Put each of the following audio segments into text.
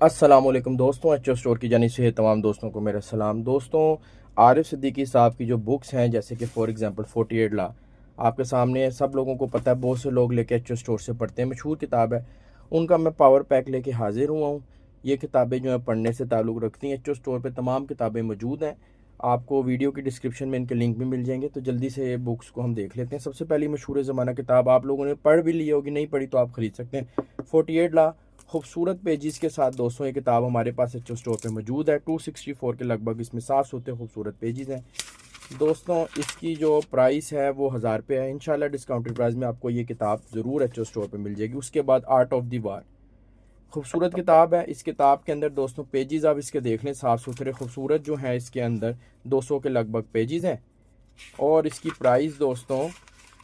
अस्सलामुअलैकुम दोस्तों, H store की जानिब से तमाम दोस्तों को मेरा सलाम। दोस्तों, आरिफ सिद्दीकी साहब की जो बुक्स हैं, जैसे कि फॉर एग्जांपल 48 ला आपके सामने है, सब लोगों को पता है, बहुत से लोग लेके एच स्टोर से पढ़ते हैं, मशहूर किताब है। उनका मैं पावर पैक लेके हाजिर हुआ हूँ। ये किताबें जो है पढ़ने से ताल्लुक़ रखती हैं। एच स्टोर पर तमाम किताबें मौजूद हैं। आपको वीडियो की डिस्क्रिप्शन में इनके लिंक भी मिल जाएंगे, तो जल्दी से बुक्स को हम देख लेते हैं। सबसे पहली मशहूर ज़माना किताब आप लोगों ने पढ़ भी ली होगी, नहीं पढ़ी तो आप ख़रीद सकते हैं। 48 ला खूबसूरत पेजेस के साथ दोस्तों ये किताब हमारे पास एच स्टोर पे मौजूद है। 264 के लगभग इसमें 700 खूबसूरत पेजेस हैं। दोस्तों, इसकी जो प्राइस है वो 1000 रुपये है। इंशाल्लाह डिस्काउंटेड प्राइस में आपको ये किताब ज़रूर एच स्टोर पे मिल जाएगी। उसके बाद आर्ट ऑफ द वार, खूबसूरत किताब है। इस किताब के अंदर दोस्तों पेजेस आप इसके देख लें, साफ़ सुथरे खूबसूरत जो है। इसके अंदर 200 के लगभग पेजेस हैं। और इसकी प्राइस दोस्तों,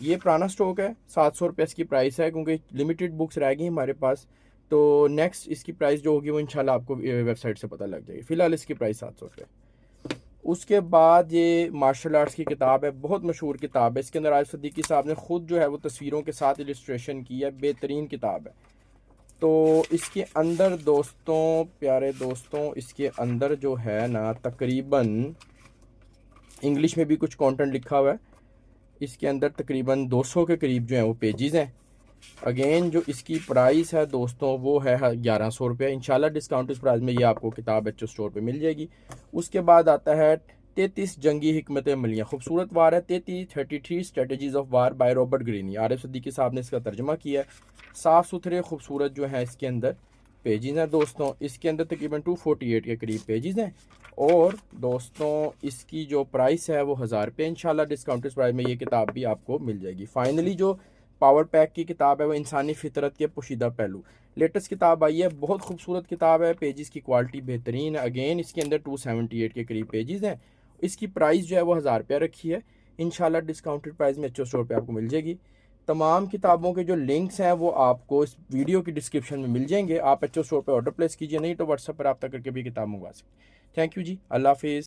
ये पुराना स्टॉक है, 700 रुपये इसकी प्राइस है, क्योंकि लिमिटेड बुक्स रह गई हमारे पास। तो नेक्स्ट इसकी प्राइस जो होगी वो इंशाल्लाह आपको वेबसाइट से पता लग जाएगी। फ़िलहाल इसकी प्राइस 700 रुपये। उसके बाद ये मार्शल आर्ट्स की किताब है, बहुत मशहूर किताब है। इसके अंदर आरिफ सिद्दीकी साहब ने खुद जो है वो तस्वीरों के साथ इलस्ट्रेशन की है, बेहतरीन किताब है। तो इसके अंदर दोस्तों, प्यारे दोस्तों, इसके अंदर जो है ना, तकरीबन इंग्लिश में भी कुछ कंटेंट लिखा हुआ है। इसके अंदर तकरीबन 200 के करीब जो है वो पेजेस हैं। अगेन जो इसकी प्राइस है दोस्तों वो है 1100 रुपये। इंशाल्लाह डिस्काउंट इस प्राइस में ये आपको किताब एच स्टोर पे मिल जाएगी। उसके बाद आता है 33 जंगी हिकमत अमलियाँ, खूबसूरत वार है। 33 strategies of war by Robert Greene. Arif Siddiqui sahab ने इसका तर्जमा किया है। साफ़ सुथरे खूबसूरत जो है इसके अंदर पेजेस हैं दोस्तों। इसके अंदर तकरीबन 248 के करीब पेजेस हैं। और दोस्तों इसकी जो प्राइस है वो 1000 रुपये। इंशाल्लाह डिस्काउंटेड प्राइस में ये किताब भी आपको मिल जाएगी। फाइनली जो पावर पैक की किताब है वो इंसानी फितरत के पोशीदा पहलू, लेटेस्ट किताब आई है, बहुत खूबसूरत किताब है। पेजेस की क्वालिटी बेहतरीन है। अगेन इसके अंदर 278 के करीब पेजेस हैं। इसकी प्राइस जो है वो 1000 रुपया रखी है। इंशाल्लाह डिस्काउंटेड प्राइस में एच स्टोर पे आपको मिल जाएगी। तमाम किताबों के जो लिंक्स हैं वो आपको इस वीडियो की डिस्क्रिप्शन में मिल जाएंगे। आप एच स्टोर पर ऑर्डर प्लेस कीजिए, नहीं तो व्हाट्सएप पर रब्ता करके भी किताब मंगवा सकते हैं। थैंक यू जी, अल्लाह हाफिज़।